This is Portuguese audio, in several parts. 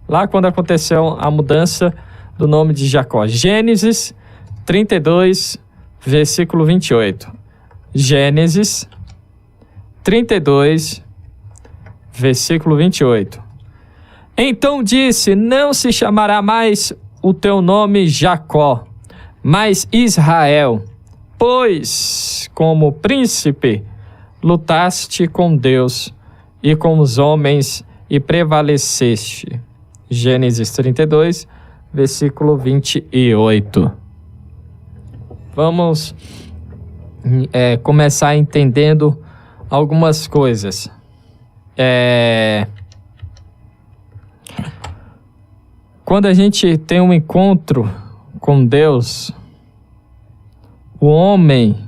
lá quando aconteceu a mudança do nome de Jacó. Gênesis 32, versículo 28. Gênesis 32, versículo 28. Então disse: não se chamará mais o teu nome Jacó, mas Israel, pois como príncipe lutaste com Deus e com os homens e prevaleceste. Gênesis 32, versículo 28. Vamos começar entendendo algumas coisas. Quando a gente tem um encontro com Deus, o homem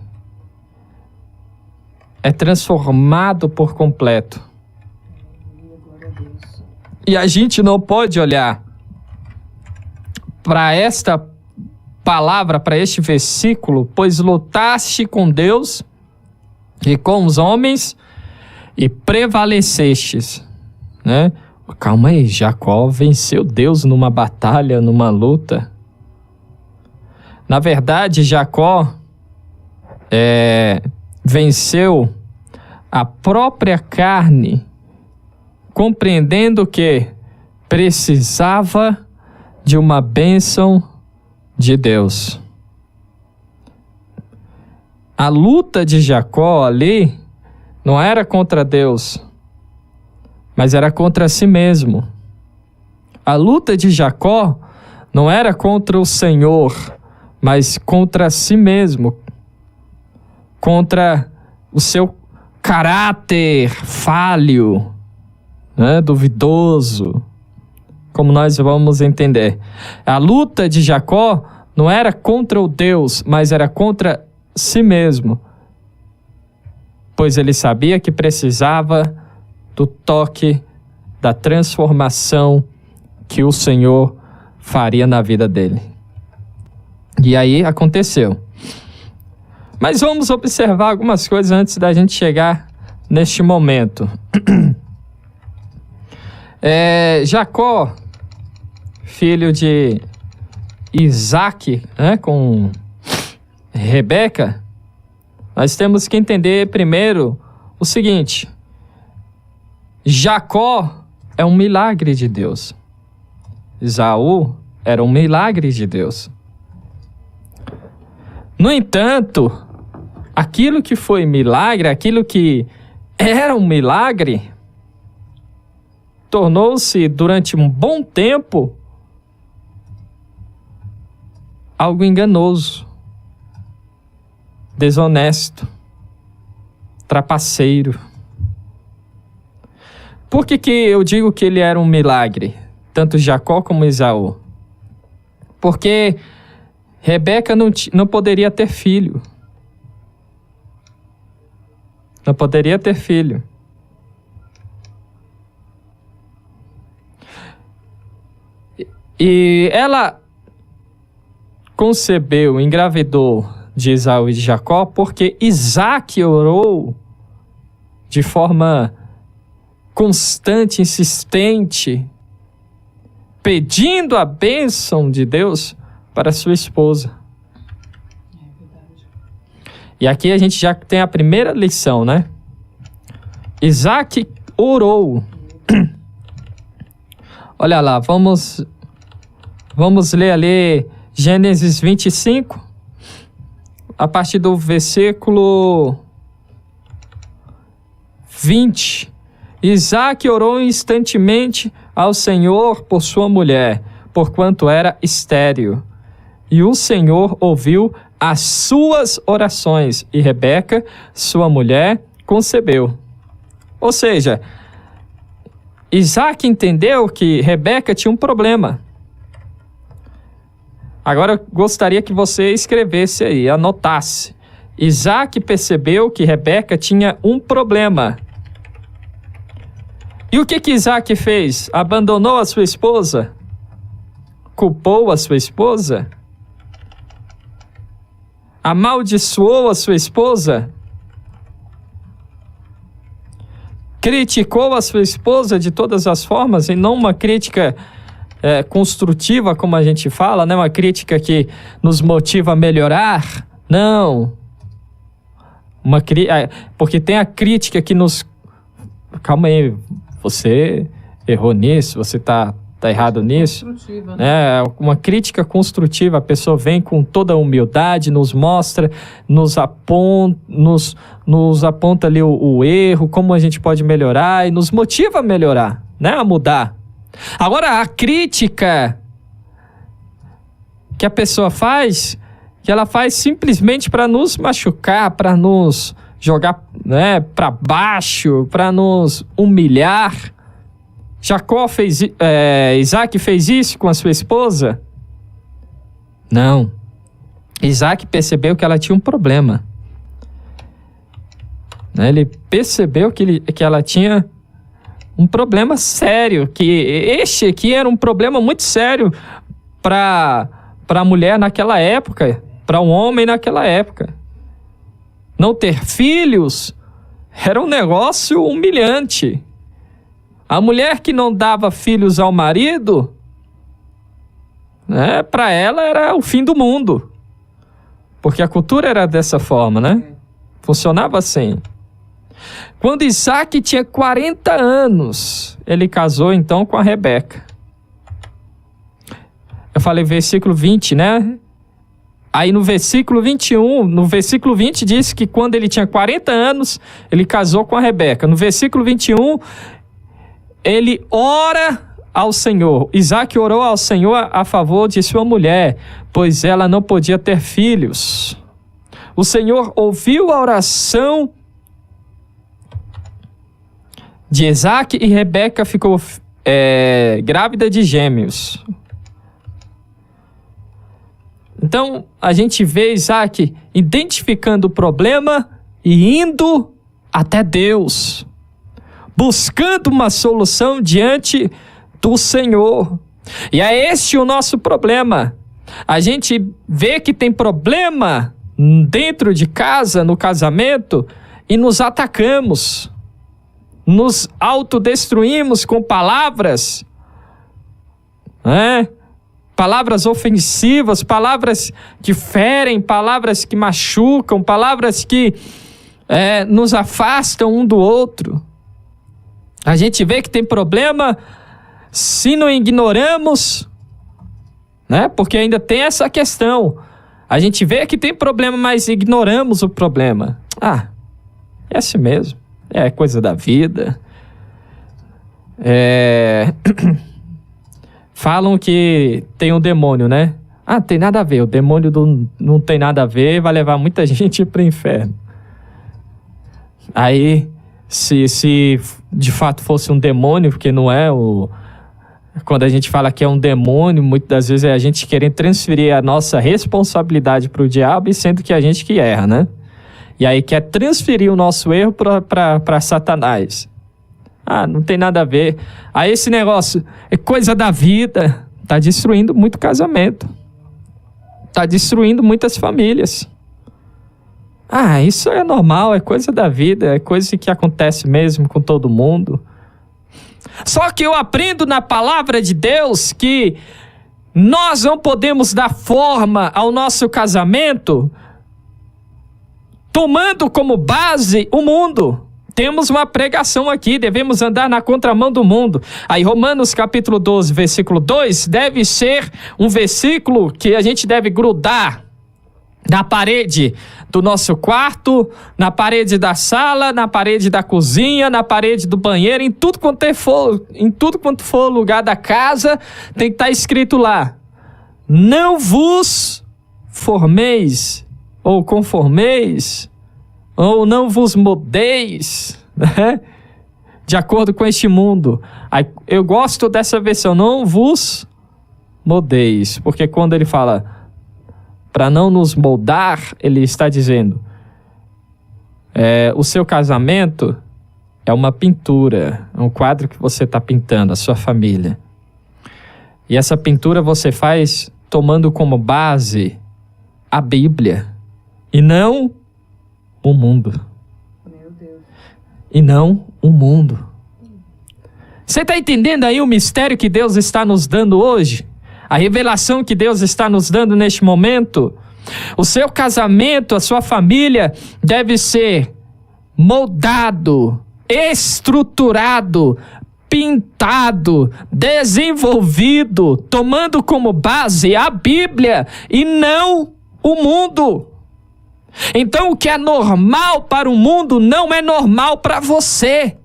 é transformado por completo. E a gente não pode olhar para esta palavra, para este versículo, pois lutaste com Deus e com os homens e prevalecestes, né? Calma aí, Jacó venceu Deus numa batalha, numa luta. Na verdade, Jacó venceu a própria carne, compreendendo que precisava de uma bênção de Deus. A luta de Jacó ali não era contra Deus, mas era contra si mesmo. A luta de Jacó não era contra o Senhor, mas contra si mesmo, contra o seu caráter falho, né, duvidoso, como nós vamos entender. A luta de Jacó não era contra o Deus, mas era contra si mesmo, pois ele sabia que precisava do toque, da transformação que o Senhor faria na vida dele. E aí aconteceu. Mas vamos observar algumas coisas antes da gente chegar neste momento. Jacó, filho de Isaac, né, com Rebeca, nós temos que entender primeiro o seguinte: Jacó é um milagre de Deus. Esaú era um milagre de Deus. No entanto, aquilo que foi milagre, aquilo que era um milagre, tornou-se durante um bom tempo algo enganoso, desonesto, trapaceiro. Por que eu digo que ele era um milagre, tanto Jacó como Esaú? Porque Rebeca não poderia ter filho. Não poderia ter filho. E ela concebeu, engravidou de Esaú e de Jacó, porque Isaac orou de forma constante, insistente, pedindo a bênção de Deus para sua esposa. E aqui a gente já tem a primeira lição, né? Isaac orou. Olha lá, vamos ler ali Gênesis 25, a partir do versículo 20. Isaac orou instantemente ao Senhor por sua mulher, porquanto era estéril. E o Senhor ouviu as suas orações, e Rebeca, sua mulher, concebeu. Ou seja, Isaac entendeu que Rebeca tinha um problema. Agora eu gostaria que você escrevesse aí, anotasse. Isaac percebeu que Rebeca tinha um problema. E o que Isaac fez? Abandonou a sua esposa? Culpou a sua esposa? Amaldiçoou a sua esposa? Criticou a sua esposa de todas as formas, e não uma crítica construtiva, como a gente fala, né? Uma crítica que nos motiva a melhorar. Não. Porque tem a crítica que nos... Calma aí, você errou nisso, você está errado nisso. Construtiva, né? Uma crítica construtiva, a pessoa vem com toda a humildade, nos mostra, nos aponta ali o erro, como a gente pode melhorar e nos motiva a melhorar, né? A mudar. Agora, a crítica que a pessoa faz, que ela faz simplesmente para nos machucar, para nos jogar, né, para baixo, para nos humilhar. Isaac fez isso com a sua esposa? Não. Isaac percebeu que ela tinha um problema. Ele percebeu que ela tinha um problema sério, que este aqui era um problema muito sério para a mulher naquela época, para um homem naquela época. Não ter filhos era um negócio humilhante. A mulher que não dava filhos ao marido, né, para ela era o fim do mundo. Porque a cultura era dessa forma, né? Funcionava assim. Quando Isaac tinha 40 anos, ele casou então com a Rebeca. Eu falei versículo 20, né? Aí no versículo 21, no versículo 20 diz que quando ele tinha 40 anos, ele casou com a Rebeca. No versículo 21, ele ora ao Senhor. Isaac orou ao Senhor a favor de sua mulher, pois ela não podia ter filhos. O Senhor ouviu a oração de Isaac e Rebeca ficou grávida de gêmeos. Então, a gente vê Isaac identificando o problema e indo até Deus, buscando uma solução diante do Senhor. E é este o nosso problema. A gente vê que tem problema dentro de casa, no casamento, e nos atacamos. Nos autodestruímos com palavras, né? Palavras ofensivas, palavras que ferem, palavras que machucam, palavras que nos afastam um do outro. A gente vê que tem problema se não ignoramos, né? Porque ainda tem essa questão. A gente vê que tem problema, mas ignoramos o problema. É assim mesmo. É coisa da vida. Falam que tem um demônio, né? Tem nada a ver. O demônio não tem nada a ver, vai levar muita gente para o inferno. Aí, se de fato fosse um demônio, porque não é quando a gente fala que é um demônio, muitas das vezes é a gente querendo transferir a nossa responsabilidade para o diabo, e sendo que é a gente que erra, né? E aí quer transferir o nosso erro para Satanás. Não tem nada a ver. Esse negócio é coisa da vida. Está destruindo muito casamento. Está destruindo muitas famílias. Isso é normal, é coisa da vida, é coisa que acontece mesmo com todo mundo. Só que eu aprendo na palavra de Deus que nós não podemos dar forma ao nosso casamento tomando como base o mundo. Temos uma pregação aqui, devemos andar na contramão do mundo. Aí Romanos capítulo 12, versículo 2, deve ser um versículo que a gente deve grudar na parede do nosso quarto, na parede da sala, na parede da cozinha, na parede do banheiro, em tudo quanto for lugar da casa, tem que estar escrito lá: não vos formeis ou conformeis, ou não vos modeis, né, de acordo com este mundo. Eu gosto dessa versão, não vos modeis, porque quando ele fala para não nos moldar, ele está dizendo, o seu casamento é uma pintura, é um quadro que você está pintando, a sua família. E essa pintura você faz tomando como base a Bíblia, e não o mundo. Meu Deus. E não o mundo. Você está entendendo aí o mistério que Deus está nos dando hoje? A revelação que Deus está nos dando neste momento? O seu casamento, a sua família deve ser moldado, estruturado, pintado, desenvolvido, tomando como base a Bíblia e não o mundo. Então, o que é normal para o mundo não é normal para você.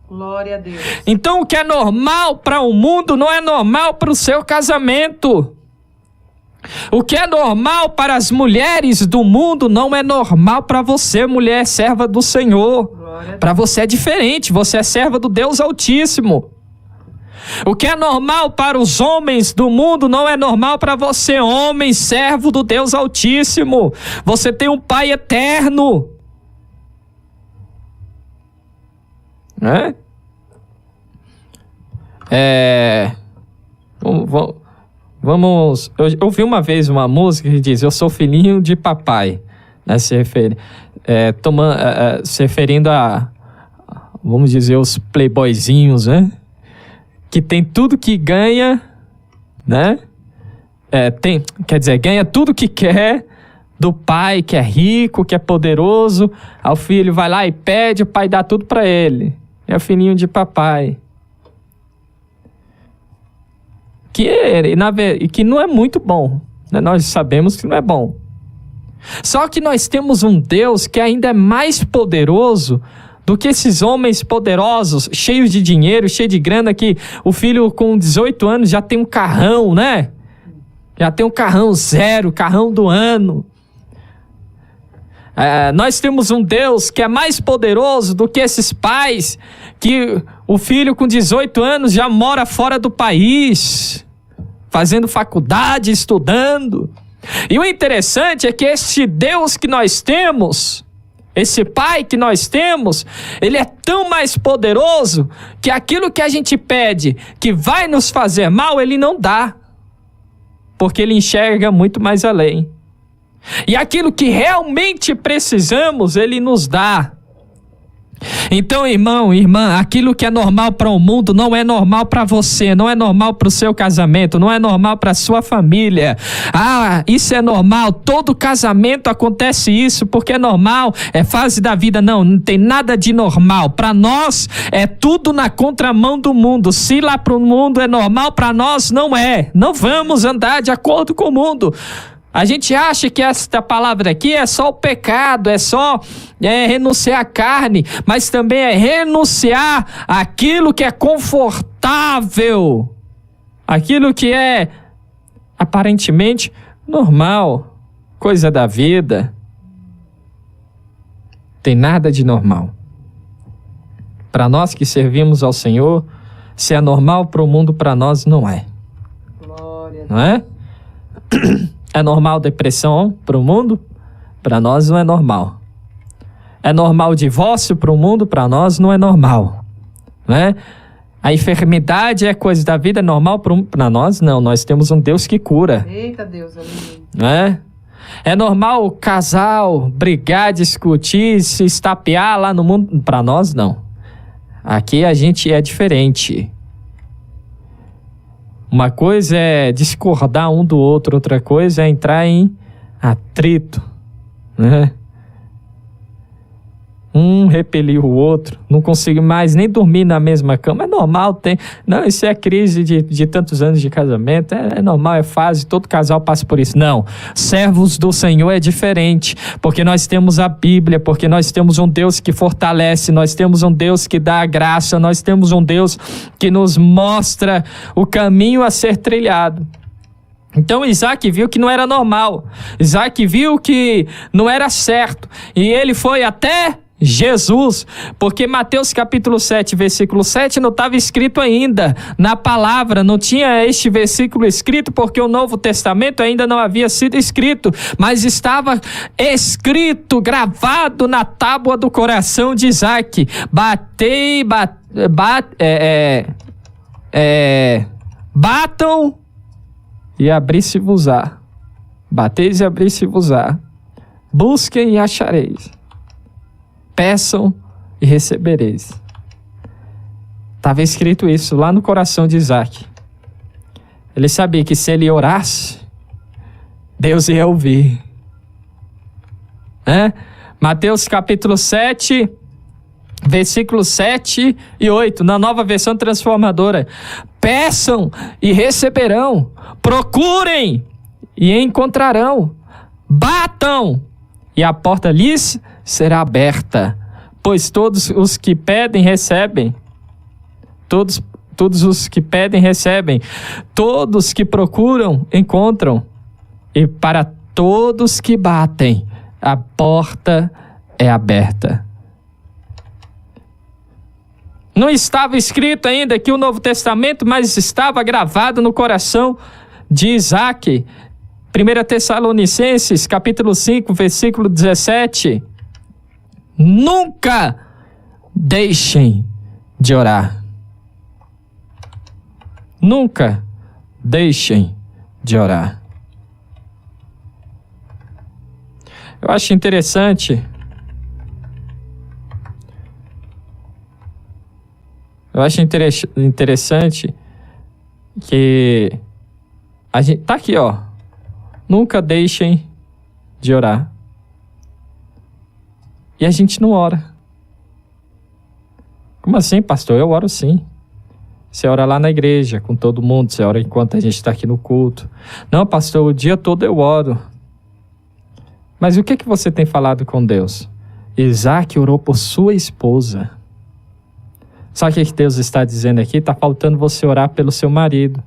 Glória a Deus. Então, o que é normal para o mundo não é normal para o seu casamento. O que é normal para as mulheres do mundo não é normal para você, mulher serva do Senhor. Para você é diferente, você é serva do Deus Altíssimo. O que é normal para os homens do mundo não é normal para você, homem, servo do Deus Altíssimo. Você tem um Pai eterno. Vamos. Eu ouvi uma vez uma música que diz: eu sou filhinho de papai, né? Se referindo a, vamos dizer, os playboyzinhos, né? Que tem tudo que ganha, né? Ganha tudo que quer do pai, que é rico, que é poderoso. Aí o filho vai lá e pede, o pai dá tudo para ele. É o filhinho de papai. Que não é muito bom, né? Nós sabemos que não é bom. Só que nós temos um Deus que ainda é mais poderoso do que esses homens poderosos, cheios de dinheiro, cheios de grana, que o filho com 18 anos já tem um carrão, né? Já tem um carrão zero, carrão do ano. Nós temos um Deus que é mais poderoso do que esses pais, que o filho com 18 anos já mora fora do país, fazendo faculdade, estudando. E o interessante é que esse Deus que nós temos, esse Pai que nós temos, ele é tão mais poderoso que aquilo que a gente pede que vai nos fazer mal, ele não dá, porque ele enxerga muito mais além. E aquilo que realmente precisamos, ele nos dá. Então, irmão, irmã, aquilo que é normal para o mundo não é normal para você, não é normal para o seu casamento, não é normal para a sua família. Isso é normal, todo casamento acontece isso porque é normal, é fase da vida. Não tem nada de normal. Para nós é tudo na contramão do mundo. Se lá para o mundo é normal, para nós não é. Não vamos andar de acordo com o mundo. A gente acha que esta palavra aqui é só o pecado, é só renunciar à carne, mas também é renunciar àquilo que é confortável, aquilo que é aparentemente normal, coisa da vida. Tem nada de normal. Para nós que servimos ao Senhor, se é normal para o mundo, para nós não é. Glória. Não é? É normal depressão para o mundo? Para nós não é normal. É normal divórcio para o mundo? Para nós não é normal. Né? A enfermidade é coisa da vida, é normal para nós? Não, nós temos um Deus que cura. Eita Deus, aleluia. Né? É normal o casal brigar, discutir, se estapear lá no mundo? Para nós não. Aqui a gente é diferente. Uma coisa é discordar um do outro, outra coisa é entrar em atrito, né? Um repeliu o outro, não consigo mais nem dormir na mesma cama. É normal, não, isso é crise de tantos anos de casamento, é normal, é fase, todo casal passa por isso. Não, servos do Senhor é diferente, porque nós temos a Bíblia, porque nós temos um Deus que fortalece, nós temos um Deus que dá a graça, nós temos um Deus que nos mostra o caminho a ser trilhado. Então Isaac viu que não era normal, Isaac viu que não era certo, e ele foi até Jesus, porque Mateus capítulo 7, versículo 7 não estava escrito ainda na palavra, não tinha este versículo escrito porque o Novo Testamento ainda não havia sido escrito, mas estava escrito, gravado na tábua do coração de Isaac: batam e abrir-se-vos-á, bateis e abrir-se-vos-á, busquem e achareis, peçam e recebereis. Estava escrito isso lá no coração de Isaac. Ele sabia que se ele orasse, Deus ia ouvir. Mateus capítulo 7, versículos 7 e 8, na Nova Versão Transformadora. Peçam e receberão, procurem e encontrarão, batam e a porta lhes será aberta, pois todos os que pedem recebem, todos os que pedem recebem, todos que procuram encontram, e para todos que batem a porta é aberta. Não estava escrito ainda aqui o Novo Testamento, mas estava gravado no coração de Isaac. 1 Tessalonicenses, capítulo 5, versículo 17. Nunca deixem de orar. Nunca deixem de orar. Eu acho interessante. Interessante que a gente tá aqui, ó. Nunca deixem de orar. E a gente não ora. Como assim, pastor? Eu oro sim. Você ora lá na igreja com todo mundo, você ora enquanto a gente está aqui no culto. Não, pastor, o dia todo eu oro. Mas o que você tem falado com Deus? Isaac orou por sua esposa. Sabe o que Deus está dizendo aqui? Está faltando você orar pelo seu marido.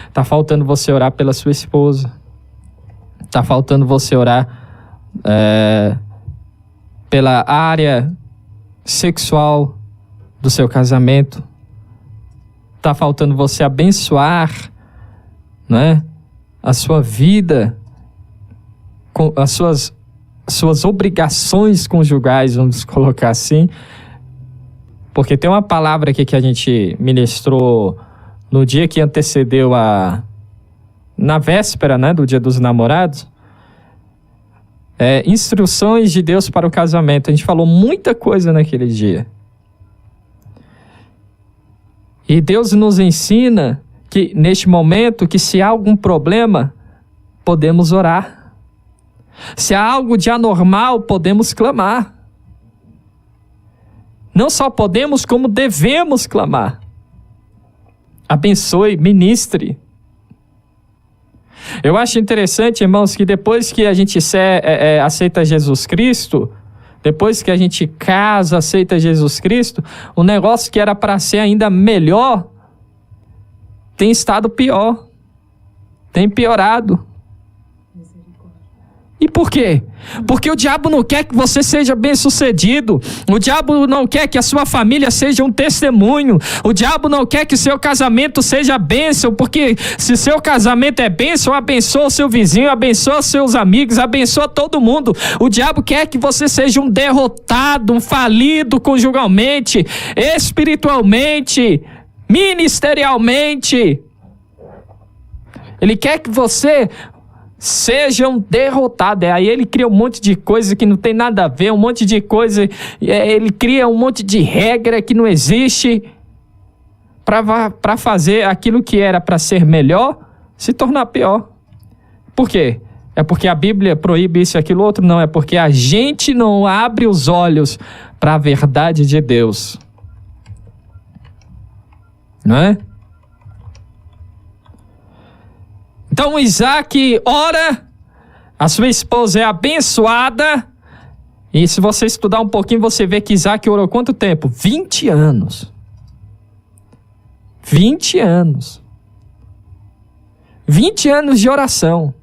Está faltando você orar pela sua esposa. Está faltando você orar pela área sexual do seu casamento. Está faltando você abençoar, né, a sua vida, com as suas obrigações conjugais, vamos colocar assim. Porque tem uma palavra aqui que a gente ministrou no dia que antecedeu na véspera, né, do Dia dos Namorados. Instruções de Deus para o casamento. A gente falou muita coisa naquele dia. E Deus nos ensina que, neste momento, que se há algum problema, podemos orar. Se há algo de anormal, podemos clamar. Não só podemos, como devemos clamar. Abençoe, ministre. Eu acho interessante, irmãos, que depois que a gente aceita Jesus Cristo, depois que a gente casa, aceita Jesus Cristo, o negócio que era para ser ainda melhor tem estado pior, tem piorado. E por quê? Porque o diabo não quer que você seja bem-sucedido. O diabo não quer que a sua família seja um testemunho. O diabo não quer que o seu casamento seja bênção, porque se seu casamento é bênção, abençoa o seu vizinho, abençoa seus amigos, abençoa todo mundo. O diabo quer que você seja um derrotado, um falido conjugalmente, espiritualmente, ministerialmente. Ele quer que você sejam derrotados. Aí ele cria um monte de coisa que não tem nada a ver, um monte de coisa, ele cria um monte de regra que não existe para fazer aquilo que era para ser melhor se tornar pior. Por quê? É porque a Bíblia proíbe isso e aquilo outro? Não, é porque a gente não abre os olhos para a verdade de Deus. Não é? Então Isaac ora, a sua esposa é abençoada, e se você estudar um pouquinho, você vê que Isaac orou quanto tempo? 20 anos. 20 anos. 20 anos de oração.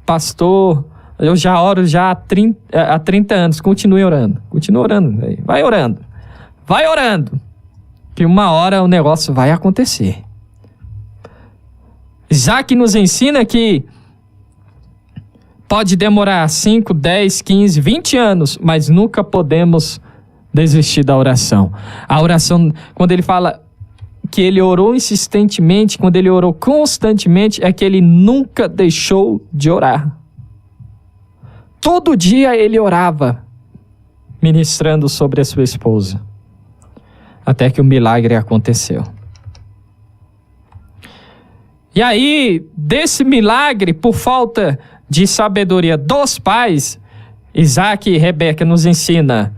Pastor, eu já oro há 30 anos, continue orando. Continue orando, vai orando. Vai orando, que uma hora o negócio vai acontecer. Isaac nos ensina que pode demorar 5, 10, 15, 20 anos, mas nunca podemos desistir da oração. A oração, quando ele fala que ele orou insistentemente, quando ele orou constantemente, é que ele nunca deixou de orar. Todo dia ele orava, ministrando sobre a sua esposa. até que o milagre aconteceu. E aí, desse milagre, por falta de sabedoria dos pais, Isaac e Rebeca nos ensina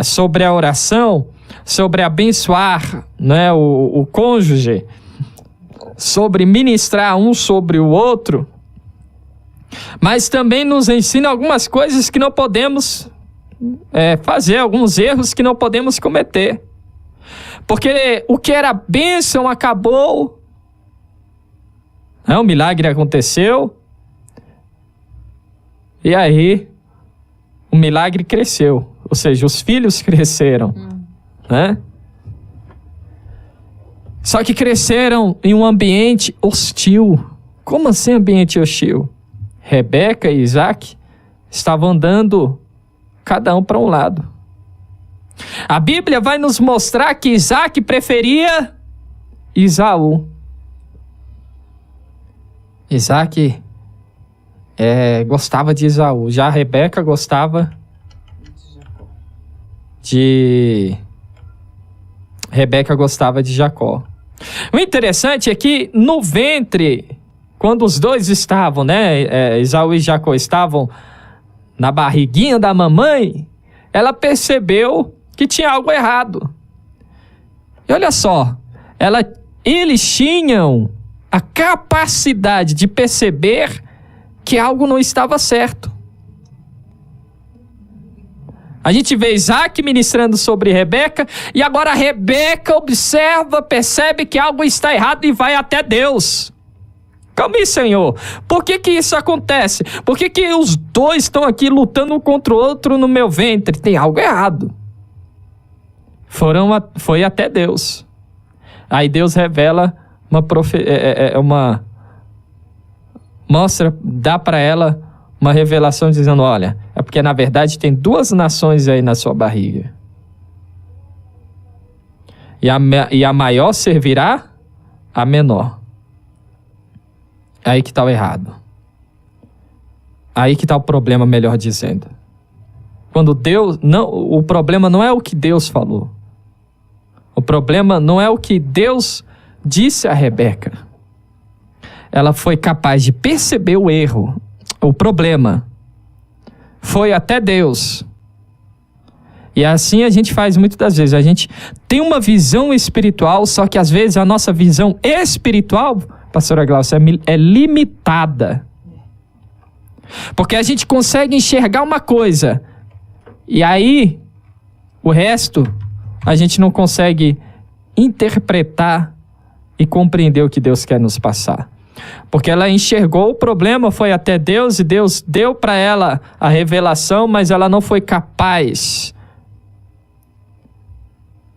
sobre a oração, sobre abençoar, né, o cônjuge, sobre ministrar um sobre o outro, mas também nos ensina algumas coisas que não podemos fazer, alguns erros que não podemos cometer. Porque o que era bênção acabou, o milagre aconteceu, e aí o milagre cresceu, ou seja, os filhos cresceram, né? Só que cresceram em um ambiente hostil. Como assim ambiente hostil? Rebeca e Isaac estavam andando cada um para um lado. A Bíblia vai nos mostrar que Isaac preferia Esaú. Isaac gostava de Esaú. Já a Rebeca gostava de Jacó. O interessante é que no ventre, quando os dois estavam, Esaú e Jacó estavam na barriguinha da mamãe, ela percebeu que tinha algo errado. E olha só, eles tinham a capacidade de perceber que algo não estava certo. A gente vê Isaac ministrando sobre Rebeca, e agora a Rebeca observa, percebe que algo está errado e vai até Deus. Calma aí, Senhor. Por que isso acontece? Por que os dois estão aqui lutando um contra o outro no meu ventre? Tem algo errado. Foi até Deus. Aí Deus revela dá para ela uma revelação dizendo, olha, é porque na verdade tem duas nações aí na sua barriga. E a maior servirá a menor. Aí que está o errado. Aí que está o problema, melhor dizendo. Quando Deus... o problema não é o que Deus falou. O problema não é o que Deus disse a Rebeca. Ela foi capaz de perceber o erro, o problema. Foi até Deus. E assim a gente faz muitas das vezes. A gente tem uma visão espiritual, só que às vezes a nossa visão espiritual, pastora Glaucia, é limitada. Porque a gente consegue enxergar uma coisa, e aí o resto a gente não consegue interpretar e compreender o que Deus quer nos passar. Porque ela enxergou o problema, foi até Deus, e Deus deu para ela a revelação, mas ela não foi capaz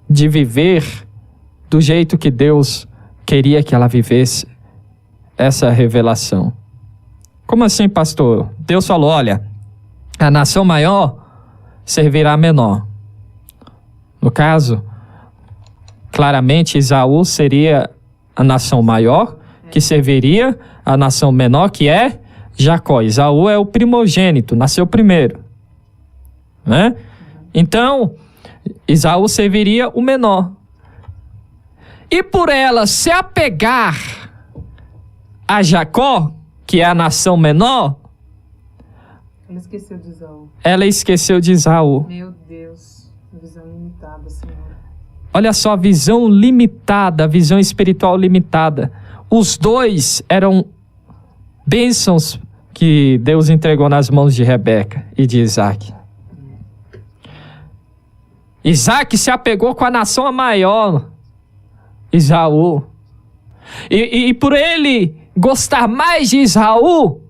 de viver do jeito que Deus queria que ela vivesse essa revelação. Como assim, pastor? Deus falou, olha, a nação maior servirá a menor. No caso, claramente Esaú seria a nação maior, que serviria a nação menor, que é Jacó. Esaú é o primogênito, nasceu primeiro, né? Então, Esaú serviria o menor. E por ela se apegar a Jacó, que é a nação menor, ela esqueceu de Esaú. Meu Deus, visão limitada, Senhor. Olha só, visão limitada, visão espiritual limitada. Os dois eram bênçãos que Deus entregou nas mãos de Rebeca e de Isaac. Isaac se apegou com a nação maior, Esaú. E por ele gostar mais de Esaú,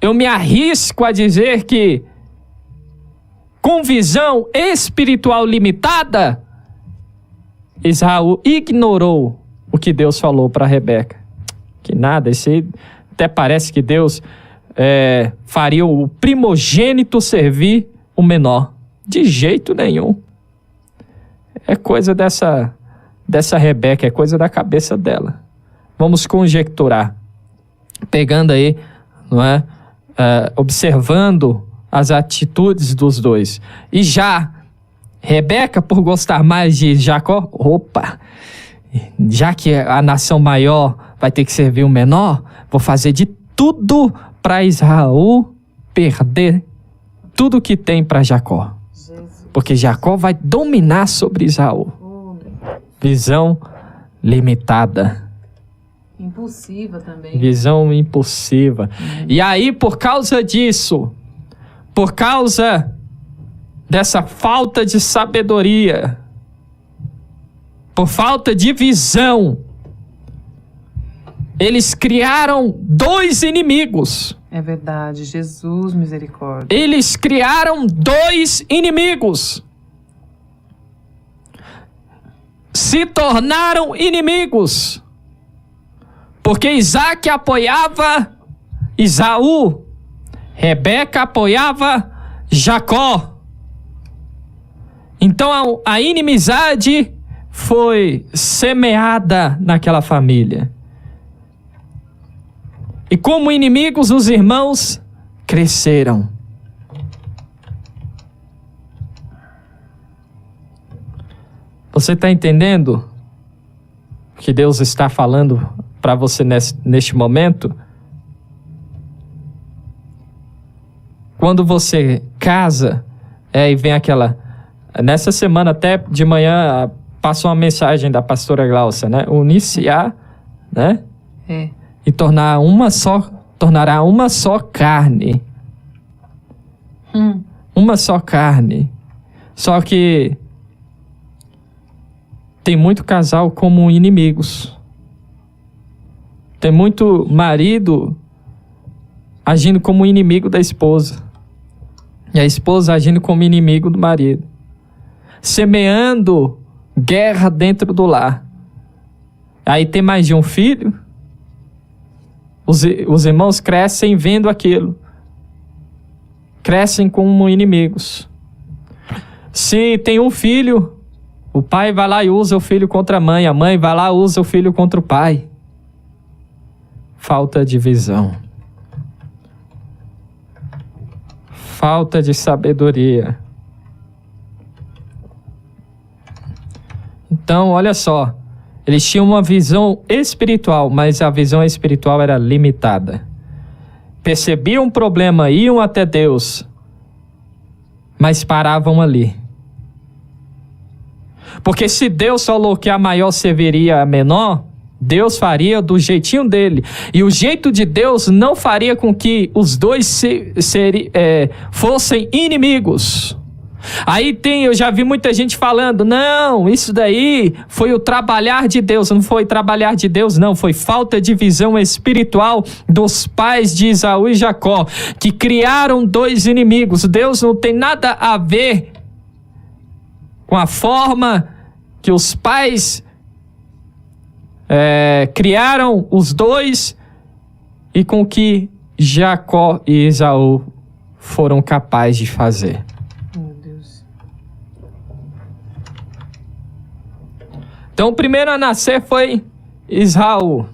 eu me arrisco a dizer que, com visão espiritual limitada, Esaú ignorou o que Deus falou para Rebeca. Que nada, até parece que Deus faria o primogênito servir o menor. De jeito nenhum. É coisa dessa Rebeca, é coisa da cabeça dela. Vamos conjecturar. Pegando aí, não é? Observando as atitudes dos dois. E já Rebeca, por gostar mais de Jacó, já que a nação maior vai ter que servir o menor, vou fazer de tudo para Israel perder tudo que tem para Jacó. Jesus. Porque Jacó vai dominar sobre Israel. Oh, Visão limitada. impulsiva também. Visão impulsiva. E aí, por causa disso, por causa dessa falta de sabedoria, por falta de visão, eles criaram 2 inimigos. É verdade. Jesus, misericórdia. Eles criaram 2 inimigos. Se tornaram inimigos. Porque Isaac apoiava Esaú, Rebeca apoiava Jacó. Então a inimizade foi semeada naquela família. E como inimigos, os irmãos cresceram. Você está entendendo o que Deus está falando para você neste momento? Quando você casa, e vem aquela... Nessa semana, até de manhã, passou uma mensagem da pastora Glaucia, né? Unir-se-á, né? É. E tornará uma só carne. Uma só carne. Só que tem muito casal como inimigos. Tem muito marido agindo como inimigo da esposa. E a esposa agindo como inimigo do marido. Semeando guerra dentro do lar. Aí tem mais de um filho. Os irmãos crescem vendo aquilo. Crescem como inimigos. Se tem um filho, o pai vai lá e usa o filho contra a mãe vai lá e usa o filho contra o pai. Falta de visão. Falta de sabedoria. Então, olha só. Eles tinham uma visão espiritual, mas a visão espiritual era limitada. Percebiam um problema, iam até Deus, mas paravam ali. Porque se Deus falou que a maior serviria a menor, Deus faria do jeitinho dele. E o jeito de Deus não faria com que os dois fossem inimigos. Aí eu já vi muita gente falando, não, isso daí foi o trabalhar de Deus. Não foi trabalhar de Deus, não, foi falta de visão espiritual dos pais de Esaú e Jacó, que criaram 2 inimigos. Deus não tem nada a ver com a forma que os pais criaram os 2 e com o que Jacó e Esaú foram capazes de fazer. Então, o primeiro a nascer foi Esaú.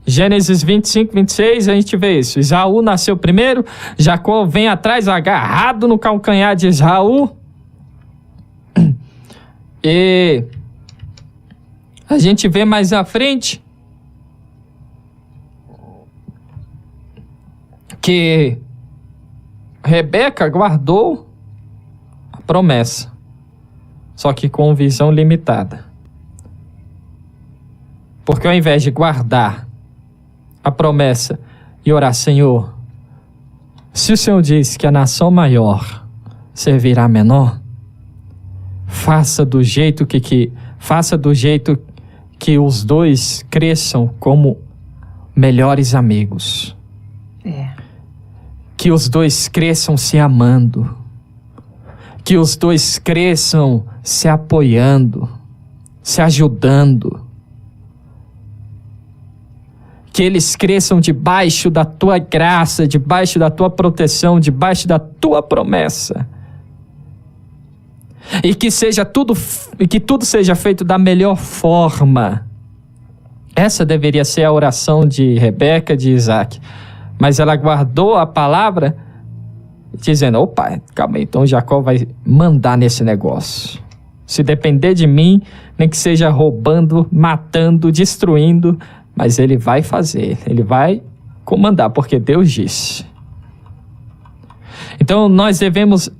Gênesis 25, 26, a gente vê isso. Esaú nasceu primeiro, Jacó vem atrás, agarrado no calcanhar de Esaú. E a gente vê mais à frente que Rebeca guardou a promessa. Só que com visão limitada. Porque ao invés de guardar a promessa e orar, Senhor, se o Senhor diz que a nação maior servirá a menor, faça do jeito que os 2 cresçam como melhores amigos. Que os 2 cresçam se amando. Que os 2 cresçam se apoiando, se ajudando. Que eles cresçam debaixo da tua graça, debaixo da tua proteção, debaixo da tua promessa. E que tudo seja feito da melhor forma. Essa deveria ser a oração de Rebeca, de Isaac. Mas ela guardou a palavra dizendo, opa, calma aí, então Jacó vai mandar nesse negócio. Se depender de mim, nem que seja roubando, matando, destruindo, mas ele vai fazer, ele vai comandar, porque Deus disse. Então nós devemos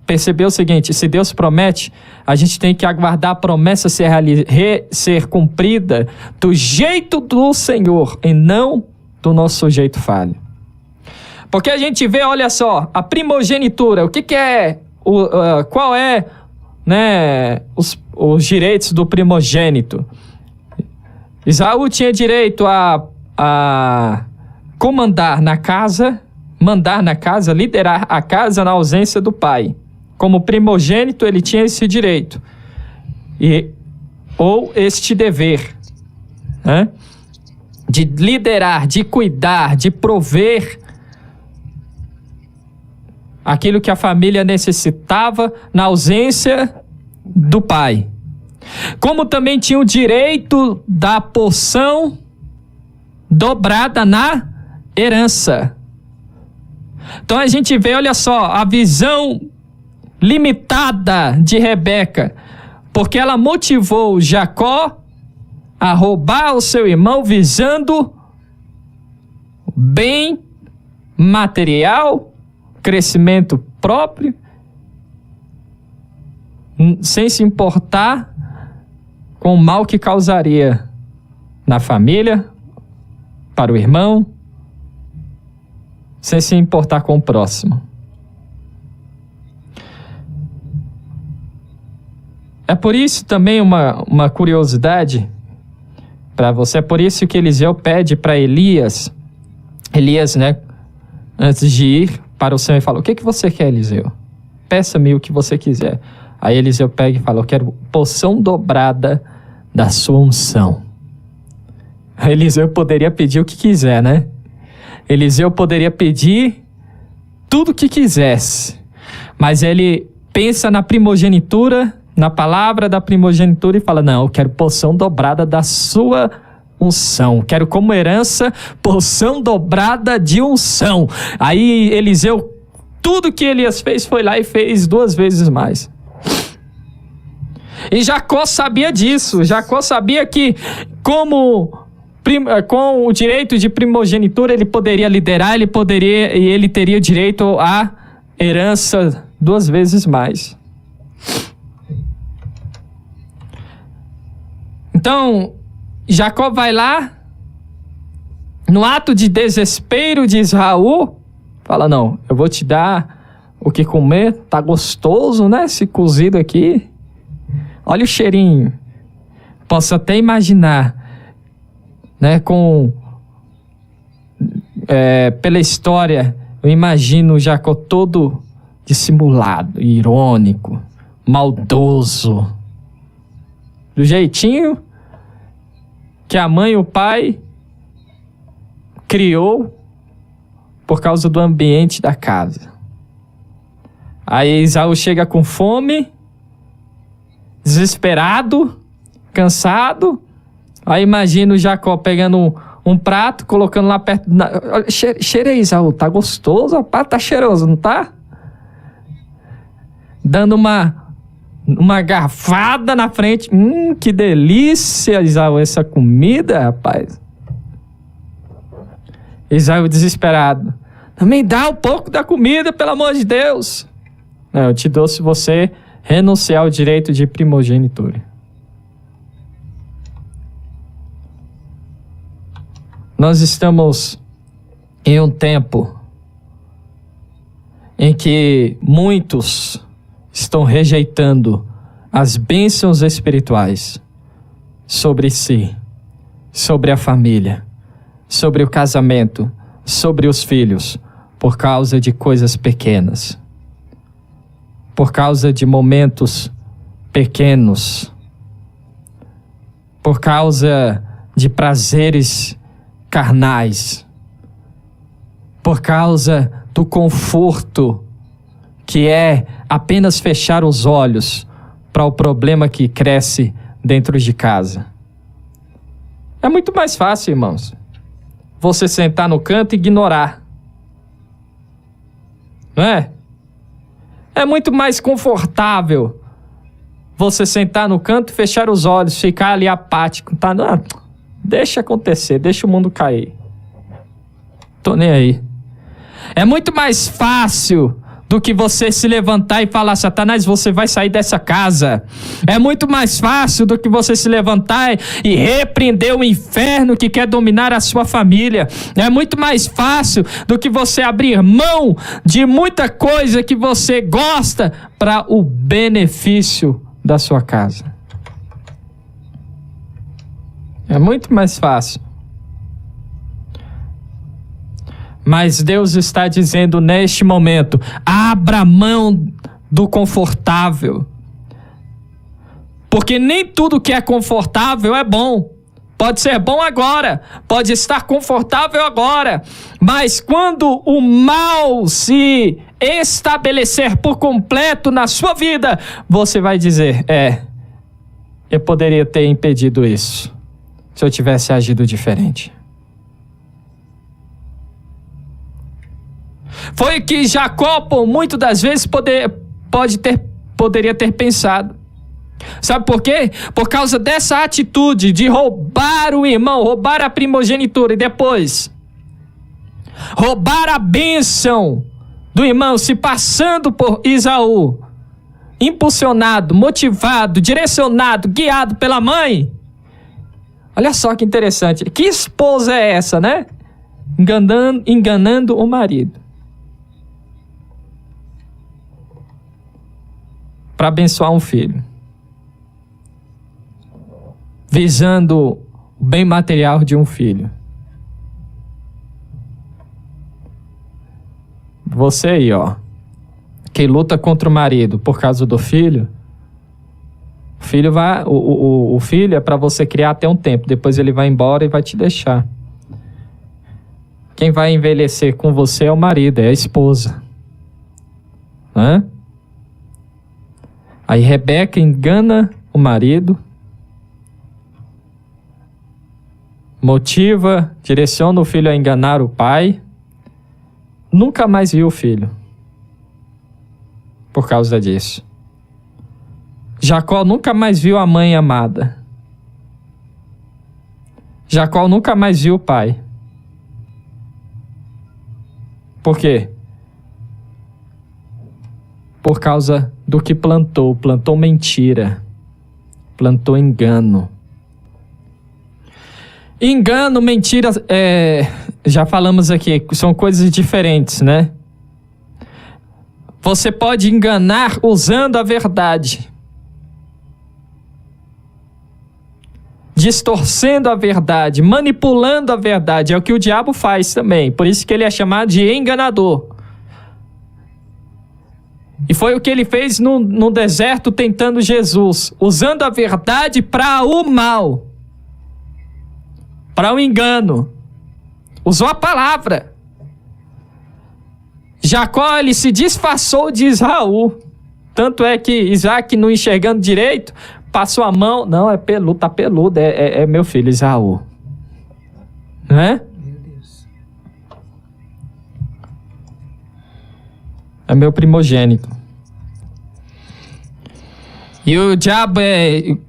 perceber o seguinte, se Deus promete, a gente tem que aguardar a promessa ser cumprida do jeito do Senhor e não do nosso jeito falho. Porque a gente vê, olha só, a primogenitura, o que é, qual é, né, os direitos do primogênito. Esaú tinha direito a comandar na casa, mandar na casa, liderar a casa na ausência do pai. Como primogênito, ele tinha esse direito. Ou este dever, né? De liderar, de cuidar, de prover aquilo que a família necessitava na ausência do pai. Como também tinha o direito da porção dobrada na herança. Então a gente vê, olha só, a visão limitada de Rebeca, porque ela motivou Jacó a roubar o seu irmão visando bem material, crescimento próprio, sem se importar com o mal que causaria na família, para o irmão, sem se importar com o próximo. É por isso também uma curiosidade para você, é por isso que Eliseu pede para Elias, né, antes de ir para o Senhor e fala, o que você quer, Eliseu? Peça-me o que você quiser. Aí Eliseu pega e fala, eu quero porção dobrada da sua unção. Eliseu poderia pedir o que quiser, né? Eliseu poderia pedir tudo o que quisesse, mas ele pensa na primogenitura, na palavra da primogenitura e fala, não, eu quero porção dobrada da sua unção, quero como herança porção dobrada de unção. Aí Eliseu, tudo que Elias fez, foi lá e fez 2 vezes mais. E Jacó sabia disso, Jacó sabia que com o direito de primogenitura ele poderia liderar, ele teria direito à herança 2 vezes mais. Então, Jacó vai lá, no ato de desespero de Esaú, fala, não, eu vou te dar o que comer, tá gostoso, né, esse cozido aqui. Olha o cheirinho. Posso até imaginar, né, pela história, eu imagino Jacó todo dissimulado, irônico, maldoso, do jeitinho que a mãe e o pai criou por causa do ambiente da casa. Aí Esaú chega com fome, desesperado, cansado. Aí imagina o Jacó pegando um prato, colocando lá perto. Cheira aí, Esaú, tá gostoso, rapaz, tá cheiroso, não tá? Dando uma garfada na frente. Que delícia, Esaú, essa comida, rapaz. Esaú desesperado. Me dá um pouco da comida, pelo amor de Deus. Não, eu te dou se você renunciar ao direito de primogenitura. Nós estamos em um tempo em que muitos estão rejeitando as bênçãos espirituais sobre si, sobre a família, sobre o casamento, sobre os filhos, por causa de coisas pequenas, por causa de momentos pequenos, por causa de prazeres carnais, por causa do conforto que é apenas fechar os olhos para o problema que cresce dentro de casa. É muito mais fácil, irmãos, você sentar no canto e ignorar. não é? É muito mais confortável você sentar no canto, fechar os olhos, ficar ali apático, tá? Não, deixa acontecer, deixa o mundo cair. Tô nem aí. É muito mais fácil do que você se levantar e falar: Satanás, você vai sair dessa casa. É muito mais fácil do que você se levantar e repreender o inferno que quer dominar a sua família. É muito mais fácil do que você abrir mão de muita coisa que você gosta para o benefício da sua casa. É muito mais fácil. Mas Deus está dizendo neste momento: abra mão do confortável. Porque nem tudo que é confortável é bom. Pode ser bom agora, pode estar confortável agora, mas quando o mal se estabelecer por completo na sua vida, você vai dizer: eu poderia ter impedido isso se eu tivesse agido diferente. Foi o que Jacó, por muitas das vezes, poderia ter pensado. Sabe por quê? Por causa dessa atitude de roubar o irmão, roubar a primogenitura e depois roubar a bênção do irmão, se passando por Esaú, impulsionado, motivado, direcionado, guiado pela mãe. Olha só que interessante. Que esposa é essa, né? Enganando o marido. Para abençoar um filho. Visando o bem material de um filho. Você aí, ó, que luta contra o marido por causa do filho, o filho é para você criar até um tempo, depois ele vai embora e vai te deixar. Quem vai envelhecer com você é o marido, é a esposa. Hã? Aí Rebeca engana o marido, motiva, direciona o filho a enganar o pai, nunca mais viu o filho por causa disso. Jacó nunca mais viu a mãe amada. Jacó nunca mais viu o pai. Por quê? Por causa do que plantou mentira, plantou engano. Engano, mentira, já falamos aqui, são coisas diferentes, né? Você pode enganar usando a verdade, distorcendo a verdade, manipulando a verdade, é o que o diabo faz também, por isso que ele é chamado de enganador. E foi o que ele fez no deserto tentando Jesus, usando a verdade para o mal, para o engano. Usou a palavra. Jacó, ele se disfarçou de Esaú. Tanto é que Isaac, não enxergando direito, passou a mão. Não, é peludo, tá peludo, é meu filho Esaú. Não é? É meu primogênito. E o diabo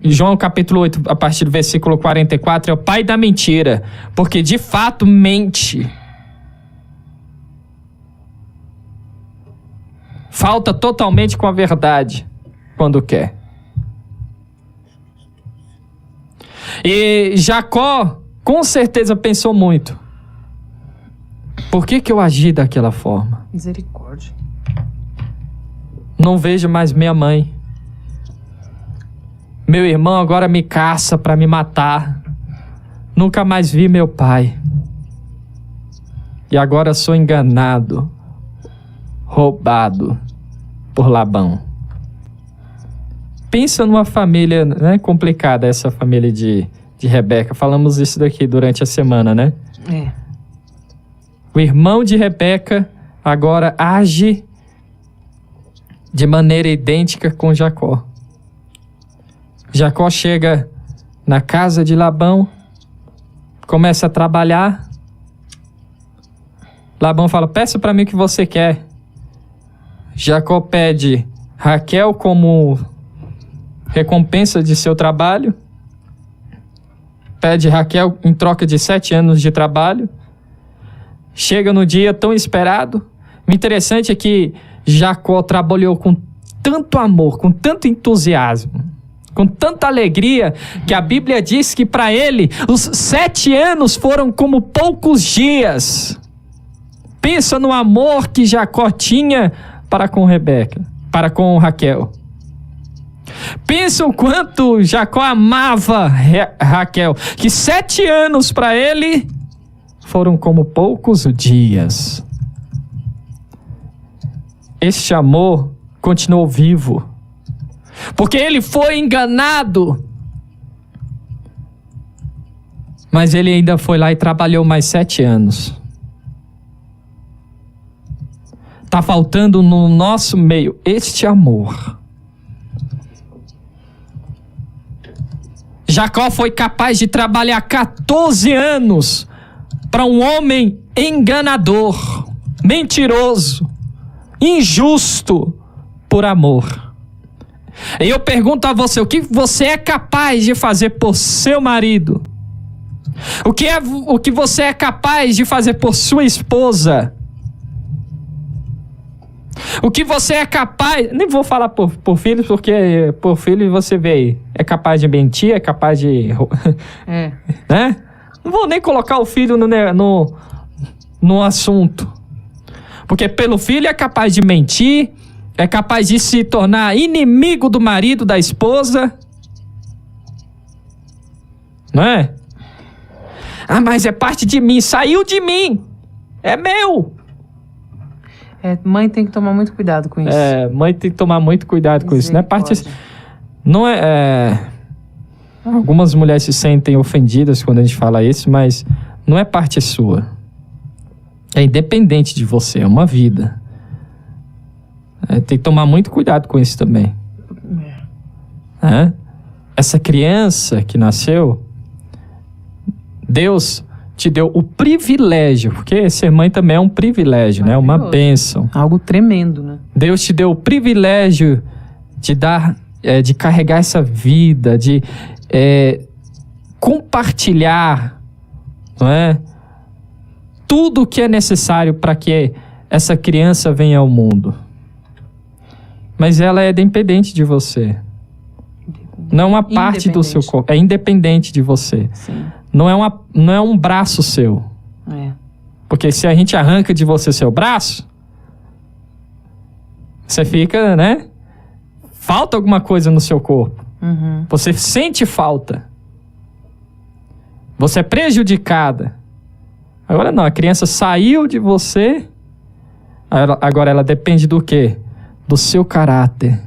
João capítulo 8, a partir do versículo 44, é o pai da mentira, porque de fato mente. Falta totalmente com a verdade quando quer. E Jacó, com certeza, pensou muito. Por que eu agi daquela forma? Misericórdia. Não vejo mais minha mãe. Meu irmão agora me caça para me matar. Nunca mais vi meu pai. E agora sou enganado, roubado por Labão. Pensa numa família, né, complicada, essa família de Rebeca. Falamos isso daqui durante a semana, né? O irmão de Rebeca agora age de maneira idêntica com Jacó. Jacó chega na casa de Labão, começa a trabalhar. Labão fala: peça para mim o que você quer. Jacó pede Raquel como recompensa de seu trabalho. Pede Raquel em troca de 7 anos de trabalho. Chega no dia tão esperado. O interessante é que Jacó trabalhou com tanto amor, com tanto entusiasmo, com tanta alegria, que a Bíblia diz que para ele os 7 anos foram como poucos dias. Pensa no amor que Jacó tinha para com Rebeca, para com Raquel. Pensa o quanto Jacó amava Raquel, que 7 anos para ele foram como poucos dias. Este amor continuou vivo, porque ele foi enganado, mas ele ainda foi lá e trabalhou mais 7 anos. Está faltando no nosso meio este amor. Jacó foi capaz de trabalhar 14 anos para um homem enganador, mentiroso, injusto, por amor. E eu pergunto a você, o que você é capaz de fazer por seu marido? O que você é capaz de fazer por sua esposa? O que você é capaz... Nem vou falar por filhos, porque por filhos você vê aí. É capaz de mentir, é capaz de... Né? Não vou nem colocar o filho no assunto. Porque pelo filho é capaz de mentir, é capaz de se tornar inimigo do marido, da esposa. Não é? Ah, mas é parte de mim, saiu de mim. É meu. Mãe tem que tomar muito cuidado com isso. Mãe tem que tomar muito cuidado com isso. Não é parte... Não algumas mulheres se sentem ofendidas quando a gente fala isso, mas não é parte sua. É independente de você, é uma vida. Tem que tomar muito cuidado com isso também. Essa criança que nasceu, Deus te deu o privilégio, porque ser mãe também é um privilégio, né? Uma bênção. Algo tremendo, né? Deus te deu o privilégio de dar, de carregar essa vida, de compartilhar, não é? Tudo o que é necessário para que essa criança venha ao mundo. Mas ela é dependente de você. Não é uma parte do seu corpo, é independente de você. Sim. Não é um braço seu. Porque se a gente arranca de você seu braço, você fica, né? Falta alguma coisa no seu corpo. Uhum. Você sente falta. Você é prejudicada. Agora não, a criança saiu de você, agora ela depende do quê? Do seu caráter.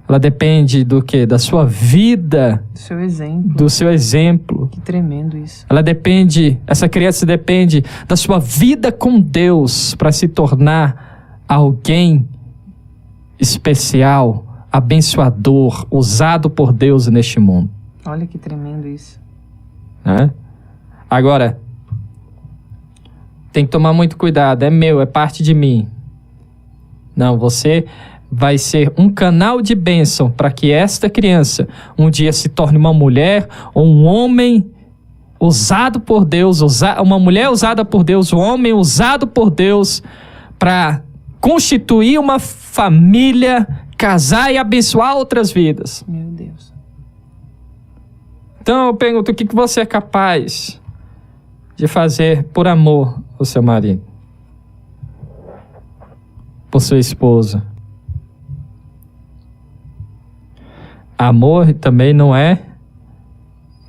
Ela depende do quê? Da sua vida. Do seu exemplo. Do seu exemplo. Que tremendo isso. Essa criança depende da sua vida com Deus para se tornar alguém especial, abençoador, usado por Deus neste mundo. Olha que tremendo isso. Agora, tem que tomar muito cuidado. É meu, é parte de mim. Não, você vai ser um canal de bênção para que esta criança um dia se torne uma mulher ou um homem usado por Deus, uma mulher usada por Deus, um homem usado por Deus para constituir uma família, casar e abençoar outras vidas. Meu Deus. Então eu pergunto, o que você é capaz de fazer por amor ao seu marido? Por sua esposa? Amor também não é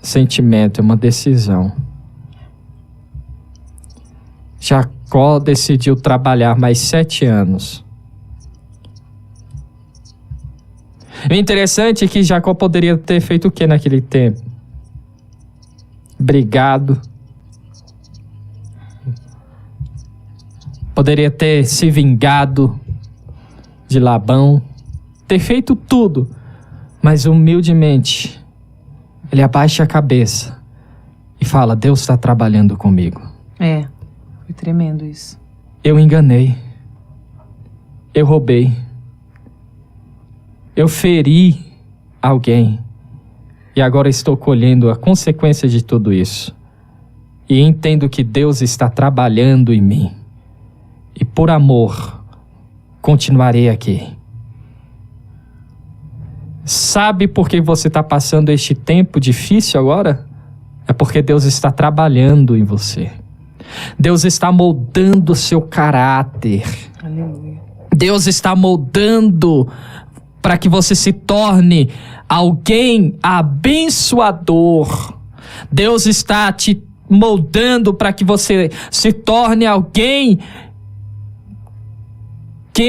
sentimento, é uma decisão. Jacó decidiu trabalhar mais 7 anos. O interessante é que Jacó poderia ter feito o que naquele tempo? Brigado. Poderia ter se vingado de Labão. Ter feito tudo. Mas humildemente, ele abaixa a cabeça e fala, Deus está trabalhando comigo. Foi tremendo isso. Eu enganei. eu roubei, eu feri alguém, e agora estou colhendo a consequência de tudo isso. E entendo que Deus está trabalhando em mim. E por amor, continuarei aqui. Sabe por que você está passando este tempo difícil agora? É porque Deus está trabalhando em você. Deus está moldando o seu caráter. Aleluia. Deus está moldando para que você se torne alguém abençoador. Deus está te moldando para que você se torne alguém que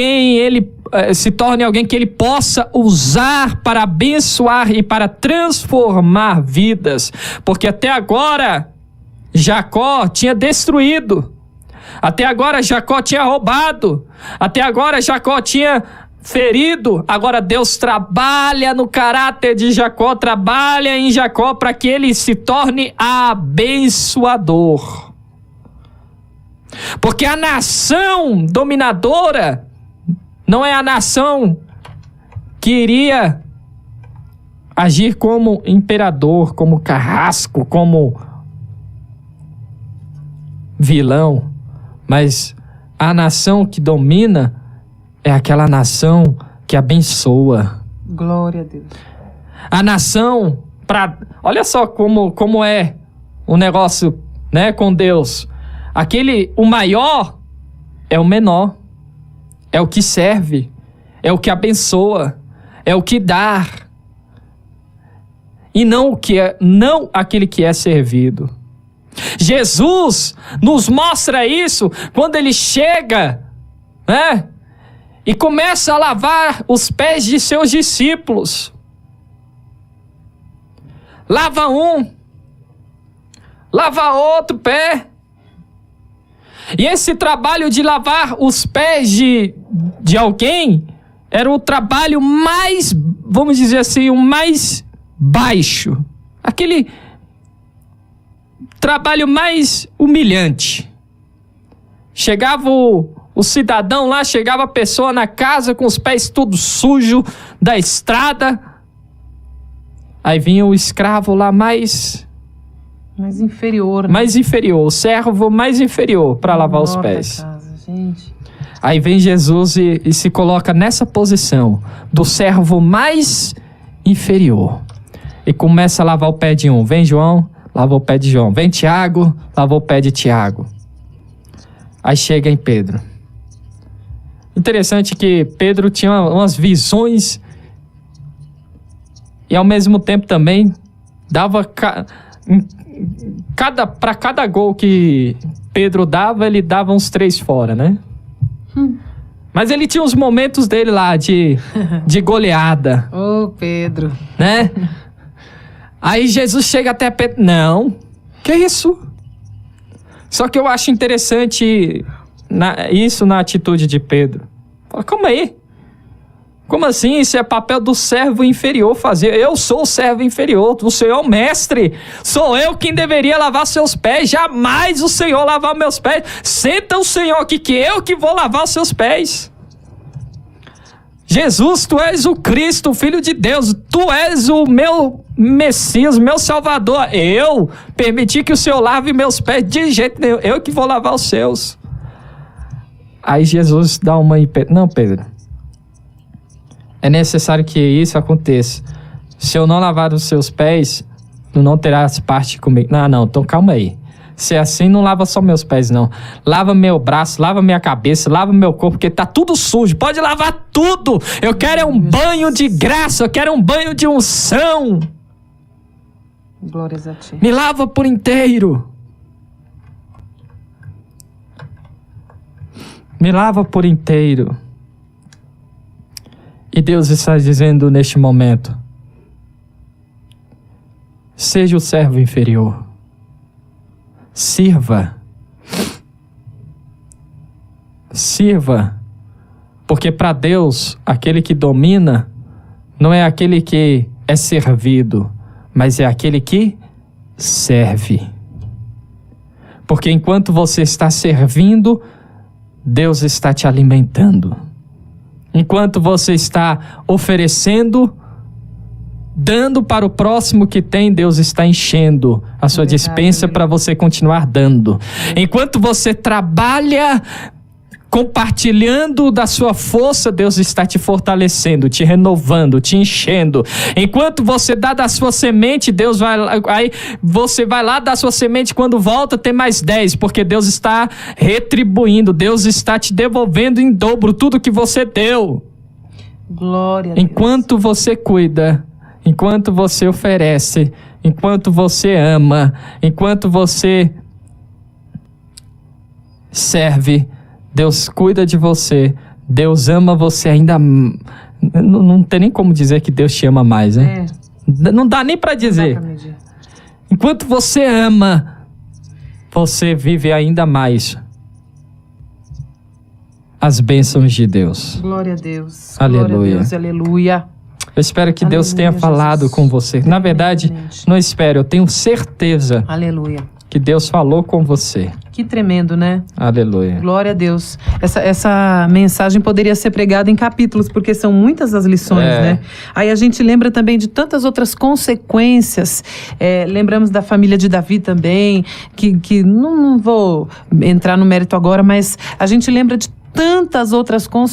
ele possa usar para abençoar e para transformar vidas. Porque até agora Jacó tinha destruído. Até agora Jacó tinha roubado. Até agora Jacó tinha ferido. Agora Deus trabalha no caráter de Jacó, trabalha em Jacó para que ele se torne abençoador. Porque a nação dominadora não é a nação que iria agir como imperador, como carrasco, como vilão, mas a nação que domina é aquela nação que abençoa. Glória a Deus. A nação, olha só como é o negócio, né, com Deus. O maior é o menor. É o que serve. É o que abençoa. É o que dá. E não aquele que é servido. Jesus nos mostra isso quando ele chega, né? E começa a lavar os pés de seus discípulos. Lava um, lava outro pé. E esse trabalho de lavar os pés de alguém era o trabalho mais, vamos dizer assim, o mais baixo. Aquele trabalho mais humilhante. Chegava o cidadão lá, chegava a pessoa na casa com os pés tudo sujo da estrada. Aí vinha o escravo lá mais inferior, né? Mais inferior, o servo mais inferior para lavar os pés. Casa, gente. Aí vem Jesus e se coloca nessa posição do servo mais inferior. E começa a lavar o pé de um. Vem João, lava o pé de João. Vem Tiago, lava o pé de Tiago. Aí chega em Pedro. Interessante que Pedro tinha umas visões e ao mesmo tempo também dava para cada gol que Pedro dava, ele dava uns 3 fora, né? Mas ele tinha uns momentos dele lá de goleada. Ô, Pedro. Né? Aí Jesus chega até Pedro. Não, que isso? Só que eu acho interessante isso na atitude de Pedro. Fala, calma aí. Como assim? Isso é papel do servo inferior fazer. Eu sou o servo inferior, o Senhor é o mestre. Sou eu quem deveria lavar seus pés. Jamais o Senhor lavar meus pés. Senta o Senhor aqui que eu que vou lavar os seus pés. Jesus, tu és o Cristo, o Filho de Deus. Tu és o meu Messias, meu Salvador. Eu permiti que o Senhor lave meus pés de jeito nenhum. Eu que vou lavar os seus. Aí Jesus dá uma... Não, Pedro. É necessário que isso aconteça. Se eu não lavar os seus pés, tu não terás parte comigo. Não, então calma aí. Se é assim, não lava só meus pés, não. Lava meu braço, lava minha cabeça, lava meu corpo, porque tá tudo sujo. Pode lavar tudo. Eu quero um banho de graça, eu quero um banho de unção. Glórias a ti. Me lava por inteiro. Me lava por inteiro. E Deus está dizendo neste momento: seja o servo inferior. Sirva. Sirva. Porque para Deus, aquele que domina não é aquele que é servido, mas é aquele que serve. Porque enquanto você está servindo, Deus está te alimentando. Enquanto você está oferecendo, dando para o próximo que tem, Deus está enchendo a sua despensa para você continuar dando. Enquanto você trabalha compartilhando da sua força, Deus está te fortalecendo, te renovando, te enchendo. Enquanto você dá da sua semente, Deus vai, aí você vai lá dar sua semente, quando volta tem mais 10, porque Deus está retribuindo, Deus está te devolvendo em dobro tudo que você deu. Glória a Deus. Enquanto você cuida, enquanto você oferece, enquanto você ama, enquanto você serve, Deus cuida de você, Deus ama você ainda. Não tem nem como dizer que Deus te ama mais, né? Não dá nem para dizer. Enquanto você ama, você vive ainda mais as bênçãos de Deus. Glória a Deus. Aleluia. Glória a Deus, aleluia. Eu espero que Deus Aleluia, tenha falado Jesus. com você. Na verdade, não espero, eu tenho certeza Aleluia. que Deus falou com você. Que tremendo, né? Aleluia. Glória a Deus. Essa mensagem poderia ser pregada em capítulos, porque são muitas as lições, né? Aí a gente lembra também de tantas outras consequências. Lembramos da família de Davi também, que não vou entrar no mérito agora, mas a gente lembra de tantas outras consequências